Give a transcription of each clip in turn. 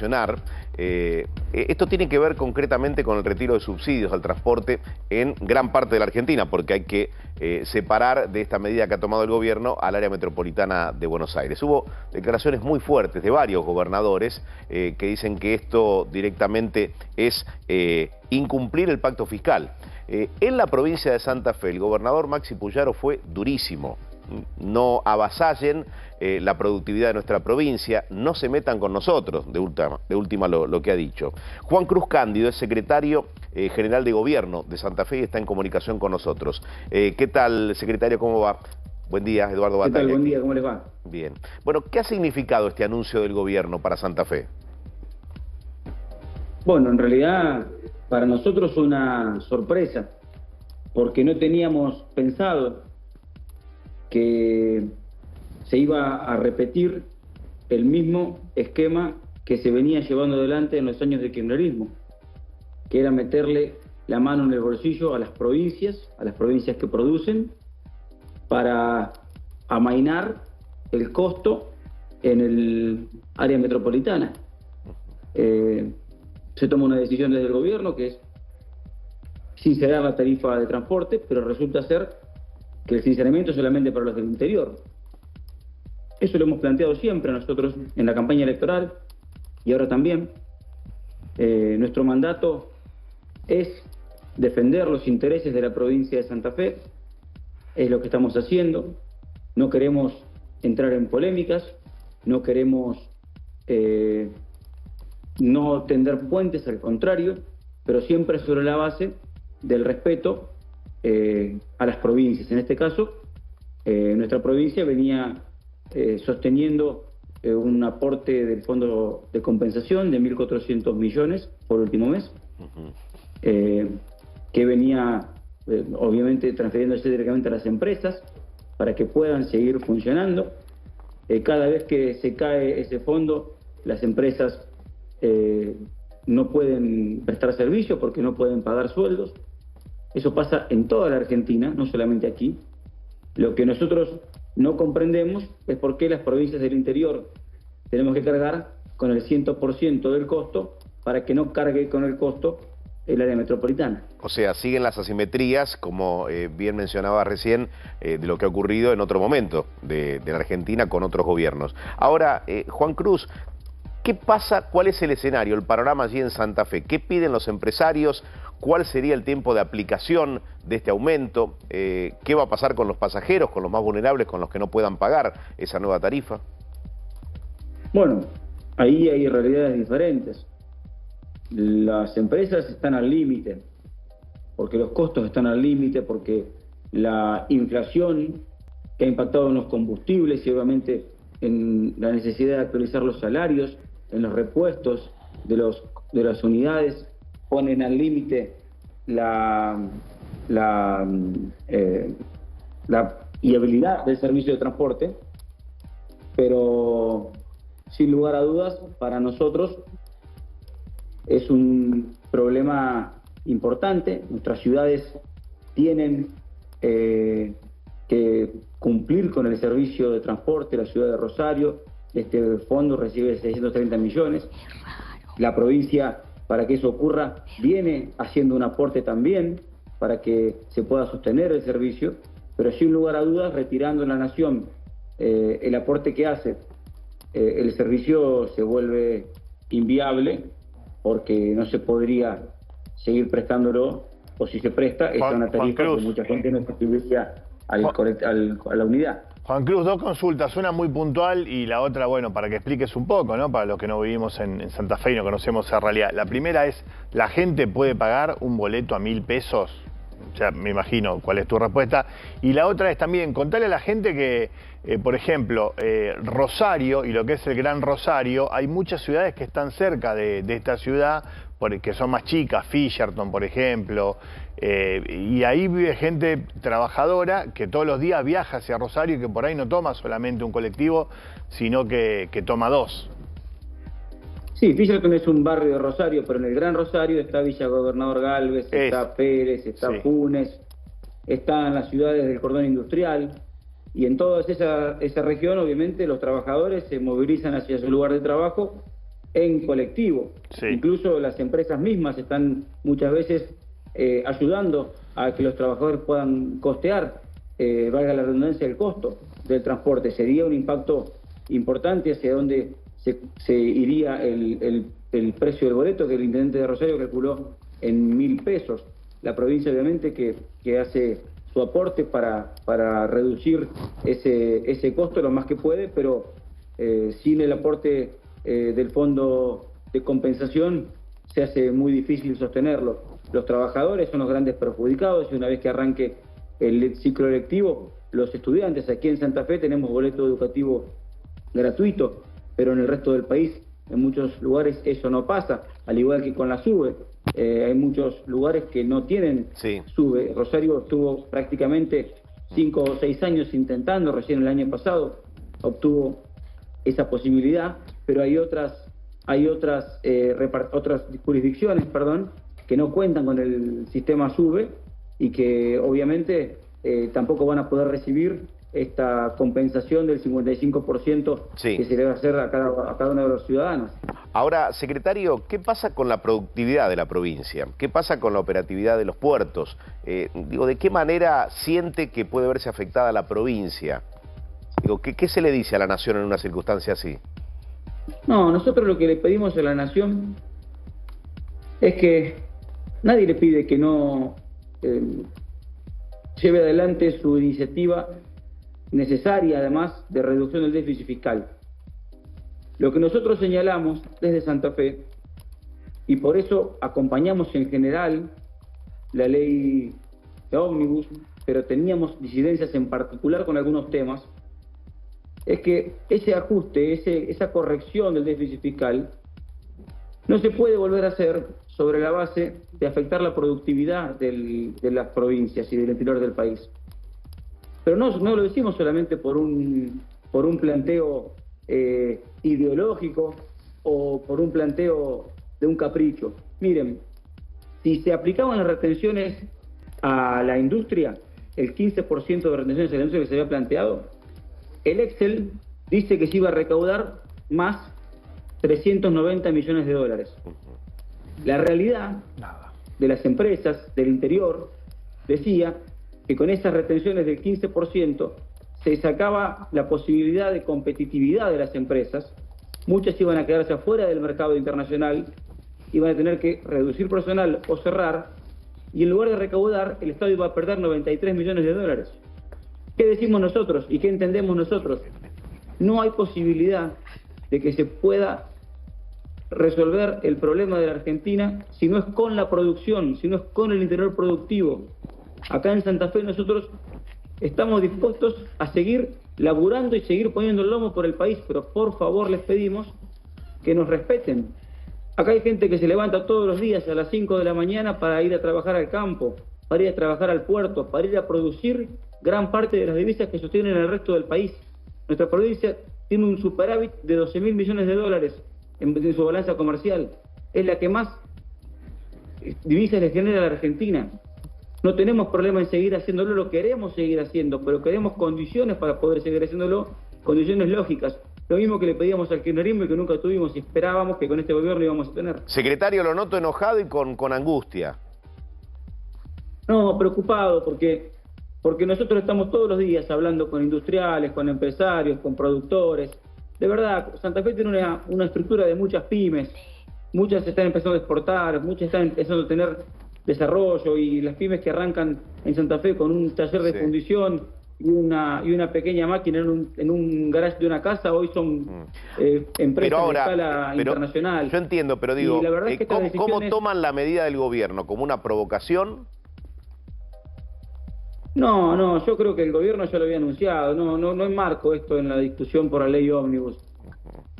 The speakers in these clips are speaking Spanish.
relacionar. Esto tiene que ver concretamente con el retiro de subsidios al transporte en gran parte de la Argentina, porque hay que separar de esta medida que ha tomado el gobierno al área metropolitana de Buenos Aires. Hubo declaraciones muy fuertes de varios gobernadores que dicen que esto directamente es incumplir el pacto fiscal. En la provincia de Santa Fe, el gobernador Maxi Puyaro fue durísimo. No avasallen la productividad de nuestra provincia, no se metan con nosotros, de última lo que ha dicho. Juan Cruz Cándido es secretario general de gobierno de Santa Fe y está en comunicación con nosotros. ¿Qué tal, secretario? ¿Cómo va? Buen día, Eduardo Batalla. ¿Qué tal? Buen día, ¿cómo les va? Bien. Bueno, ¿qué ha significado este anuncio del gobierno para Santa Fe? Bueno, en realidad para nosotros una sorpresa, porque no teníamos pensado que se iba a repetir el mismo esquema que se venía llevando adelante en los años de kirchnerismo, que era meterle la mano en el bolsillo a las provincias que producen, para amainar el costo en el área metropolitana. Se toma una decisión desde el gobierno que es sincerar la tarifa de transporte, pero resulta ser que el sinceramiento es solamente para los del interior. Eso lo hemos planteado siempre nosotros en la campaña electoral y ahora también. Nuestro mandato es defender los intereses de la provincia de Santa Fe, es lo que estamos haciendo. No queremos entrar en polémicas, no queremos no tender puentes, al contrario, pero siempre sobre la base del respeto a las provincias. En este caso, nuestra provincia venía sosteniendo un aporte del Fondo de Compensación de 1.400 millones por último mes, que venía obviamente transfiriéndose directamente a las empresas para que puedan seguir funcionando. Cada vez que se cae ese fondo, las empresas no pueden prestar servicio porque no pueden pagar sueldos. Eso pasa en toda la Argentina, no solamente aquí. Lo que nosotros no comprendemos es por qué las provincias del interior tenemos que cargar con el 100% del costo para que no cargue con el costo el área metropolitana. O sea, siguen las asimetrías, como bien mencionaba recién, de lo que ha ocurrido en otro momento de la Argentina con otros gobiernos. Ahora, Juan Cruz, ¿qué pasa? ¿Cuál es el escenario, el panorama allí en Santa Fe? ¿Qué piden los empresarios? ¿Cuál sería el tiempo de aplicación de este aumento? ¿Qué va a pasar con los pasajeros, con los más vulnerables, con los que no puedan pagar esa nueva tarifa? Bueno, ahí hay realidades diferentes. Las empresas están al límite, porque los costos están al límite, porque la inflación que ha impactado en los combustibles y obviamente en la necesidad de actualizar los salarios, en los repuestos de las unidades, ponen al límite la viabilidad del servicio de transporte, pero sin lugar a dudas para nosotros es un problema importante. Nuestras ciudades tienen que cumplir con el servicio de transporte. La ciudad de Rosario, este fondo recibe 630 millones. La provincia, para que eso ocurra, viene haciendo un aporte también para que se pueda sostener el servicio, pero sin lugar a dudas, retirando la nación el aporte que hace, el servicio se vuelve inviable, porque no se podría seguir prestándolo, o si se presta, es una tarifa que mucha gente no contribuiría a la unidad. Juan Cruz, dos consultas, una muy puntual y la otra, bueno, para que expliques un poco, ¿no? Para los que no vivimos en Santa Fe y no conocemos esa realidad. La primera es, ¿la gente puede pagar un boleto a 1.000 pesos? O sea, me imagino cuál es tu respuesta. Y la otra es también, contarle a la gente que, por ejemplo, Rosario y lo que es el Gran Rosario, hay muchas ciudades que están cerca de esta ciudad, que son más chicas, Fisherton, por ejemplo, y ahí vive gente trabajadora que todos los días viaja hacia Rosario y que por ahí no toma solamente un colectivo, sino que toma dos. Sí, Fisherton es un barrio de Rosario, pero en el Gran Rosario está Villa Gobernador Galvez, está Pérez, está Funes, están las ciudades del cordón industrial, y en toda esa región, obviamente, los trabajadores se movilizan hacia su lugar de trabajo en colectivo. Sí. Incluso las empresas mismas están muchas veces ayudando a que los trabajadores puedan costear, valga la redundancia, el costo del transporte. Sería un impacto importante hacia donde se iría el precio del boleto, que el intendente de Rosario calculó en 1.000 pesos. La provincia obviamente que hace su aporte para reducir ese costo lo más que puede, pero sin el aporte del fondo de compensación se hace muy difícil sostenerlo. Los trabajadores son los grandes perjudicados y una vez que arranque el ciclo lectivo, los estudiantes aquí en Santa Fe tenemos boleto educativo gratuito, pero en el resto del país, en muchos lugares eso no pasa, al igual que con la SUBE. Hay muchos lugares que no tienen SUBE. Rosario estuvo prácticamente 5 o 6 años intentando, recién el año pasado obtuvo esa posibilidad, pero hay otras jurisdicciones, que no cuentan con el sistema SUBE y que obviamente tampoco van a poder recibir esta compensación del 55% que se debe hacer a cada uno de los ciudadanos. Ahora, secretario, ¿qué pasa con la productividad de la provincia? ¿Qué pasa con la operatividad de los puertos? ¿De qué manera siente que puede verse afectada la provincia? ¿Qué se le dice a la Nación en una circunstancia así? No, nosotros lo que le pedimos a la Nación es que nadie le pide que no lleve adelante su iniciativa necesaria, además, de reducción del déficit fiscal. Lo que nosotros señalamos desde Santa Fe, y por eso acompañamos en general la ley de ómnibus, pero teníamos disidencias en particular con algunos temas, es que ese ajuste, esa corrección del déficit fiscal, no se puede volver a hacer sobre la base de afectar la productividad de las provincias y del interior del país. Pero no lo decimos solamente por un planteo ideológico o por un planteo de un capricho. Miren, si se aplicaban las retenciones a la industria, el 15% de retenciones a la industria que se había planteado, el Excel dice que se iba a recaudar más 390 millones de dólares. La realidad de las empresas del interior decía que con esas retenciones del 15% se sacaba la posibilidad de competitividad de las empresas. Muchas iban a quedarse afuera del mercado internacional, iban a tener que reducir personal o cerrar, y en lugar de recaudar, el Estado iba a perder 93 millones de dólares. ¿Qué decimos nosotros y qué entendemos nosotros? No hay posibilidad de que se pueda resolver el problema de la Argentina si no es con la producción, si no es con el interior productivo. Acá en Santa Fe nosotros estamos dispuestos a seguir laburando y seguir poniendo el lomo por el país, pero por favor les pedimos que nos respeten. Acá hay gente que se levanta todos los días a las 5 de la mañana para ir a trabajar al campo, para ir a trabajar al puerto, para ir a producir gran parte de las divisas que sostienen el resto del país. Nuestra provincia tiene un superávit de 12.000 millones de dólares en su balanza comercial. Es la que más divisas le genera a la Argentina. No tenemos problema en seguir haciéndolo, lo queremos seguir haciendo, pero queremos condiciones para poder seguir haciéndolo, condiciones lógicas. Lo mismo que le pedíamos al kirchnerismo y que nunca tuvimos y esperábamos que con este gobierno íbamos a tener. Secretario, lo noto enojado y con angustia. No, preocupado porque nosotros estamos todos los días hablando con industriales, con empresarios, con productores. De verdad, Santa Fe tiene una estructura de muchas pymes, muchas están empezando a exportar, muchas están empezando a tener desarrollo, y las pymes que arrancan en Santa Fe con un taller de fundición y una pequeña máquina en un garage de una casa, hoy son empresas de escala internacional. Yo entiendo, pero digo, la verdad es que ¿cómo toman la medida del gobierno? ¿Como una provocación? No, yo creo que el gobierno ya lo había anunciado, no enmarco esto en la discusión por la ley ómnibus.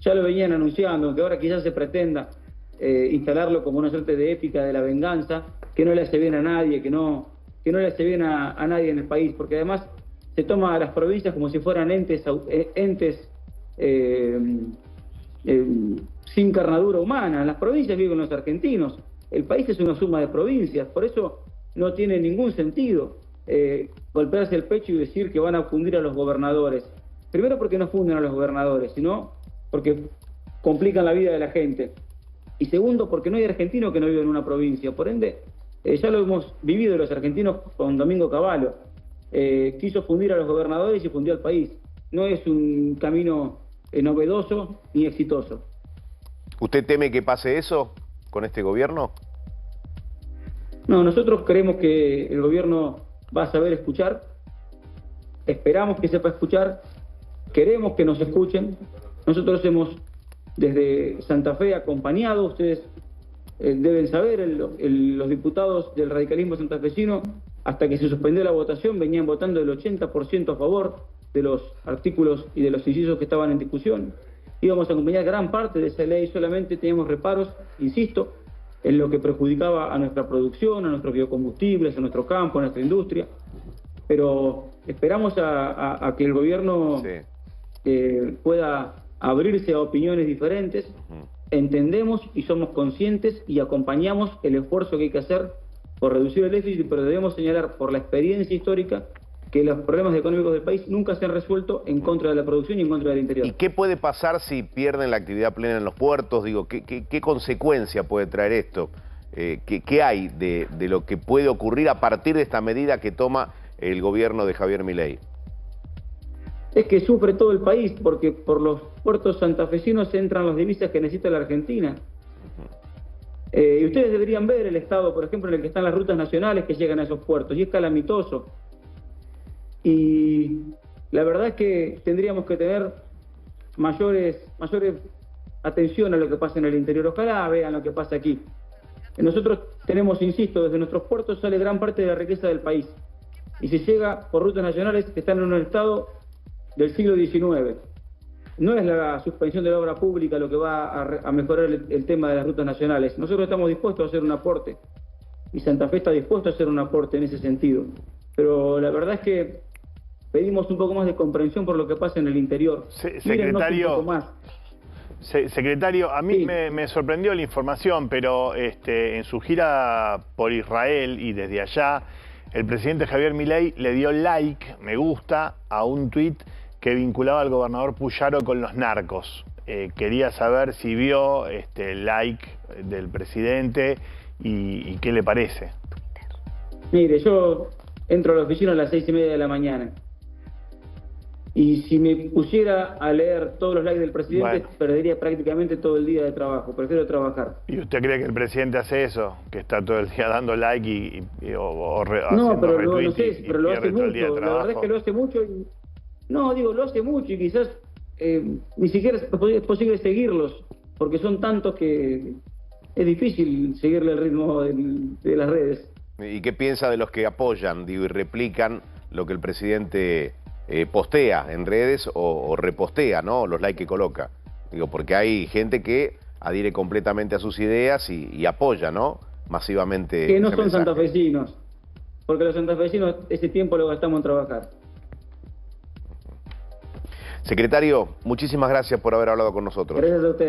Ya lo venían anunciando, aunque ahora quizás se pretenda instalarlo como una suerte de épica de la venganza, que no le hace bien a nadie, que no le hace bien a nadie en el país, porque además se toma a las provincias como si fueran entes sin carnadura humana. Las provincias viven los argentinos, el país es una suma de provincias, por eso no tiene ningún sentido golpearse el pecho y decir que van a fundir a los gobernadores. Primero porque no funden a los gobernadores, sino porque complican la vida de la gente. Y segundo, porque no hay argentino que no viva en una provincia. Por ende, ya lo hemos vivido los argentinos con Domingo Cavallo. Quiso fundir a los gobernadores y fundió al país. No es un camino novedoso ni exitoso. ¿Usted teme que pase eso con este gobierno? No, nosotros creemos que el gobierno va a saber escuchar. Esperamos que sepa escuchar. Queremos que nos escuchen. Nosotros hemos desde Santa Fe acompañado, ustedes deben saber, los diputados del radicalismo santafesino, hasta que se suspendió la votación, venían votando el 80% a favor de los artículos y de los incisos que estaban en discusión. Íbamos a acompañar gran parte de esa ley, solamente teníamos reparos, insisto, en lo que perjudicaba a nuestra producción, a nuestros biocombustibles, a nuestro campo, a nuestra industria. Pero esperamos a que el gobierno pueda abrirse a opiniones diferentes. Entendemos y somos conscientes y acompañamos el esfuerzo que hay que hacer por reducir el déficit, pero debemos señalar por la experiencia histórica que los problemas económicos del país nunca se han resuelto en contra de la producción y en contra del interior. ¿Y qué puede pasar si pierden la actividad plena en los puertos? Digo, ¿qué consecuencia puede traer esto? ¿Qué hay de lo que puede ocurrir a partir de esta medida que toma el gobierno de Javier Milei? Es que sufre todo el país, porque por los puertos santafesinos entran las divisas que necesita la Argentina. Y ustedes deberían ver el estado, por ejemplo, en el que están las rutas nacionales que llegan a esos puertos, y es calamitoso. Y la verdad es que tendríamos que tener mayores atención a lo que pasa en el interior. Ojalá vean lo que pasa aquí. Nosotros tenemos, insisto, desde nuestros puertos sale gran parte de la riqueza del país. Y se llega por rutas nacionales que están en un estado del siglo XIX. No es la suspensión de la obra pública lo que va a mejorar el tema de las rutas nacionales. Nosotros estamos dispuestos a hacer un aporte, y Santa Fe está dispuesto a hacer un aporte en ese sentido. Pero la verdad es que pedimos un poco más de comprensión por lo que pasa en el interior. Secretario, a mí sí me sorprendió la información, pero en su gira por Israel y desde allá, el presidente Javier Milei le dio like, me gusta, a un tuit que vinculaba al gobernador Puyaro con los narcos. Quería saber si vio el like del presidente y qué le parece. Mire, yo entro a la oficina a las 6:30 de la mañana. Y si me pusiera a leer todos los likes del presidente, perdería prácticamente todo el día de trabajo. Prefiero trabajar. ¿Y usted cree que el presidente hace eso? ¿Que está todo el día dando like no, pero lo sé, pero lo hace mucho. La verdad es que lo hace mucho. Lo hace mucho y quizás ni siquiera es posible seguirlos, porque son tantos que es difícil seguirle el ritmo de las redes. ¿Y qué piensa de los que apoyan, y replican lo que el presidente postea en redes o repostea, ¿no? Los likes que coloca? Digo, porque hay gente que adhiere completamente a sus ideas y apoya, ¿no? Masivamente. Que no son santafesinos, porque los santafesinos ese tiempo lo gastamos en trabajar. Secretario, muchísimas gracias por haber hablado con nosotros. Gracias a usted.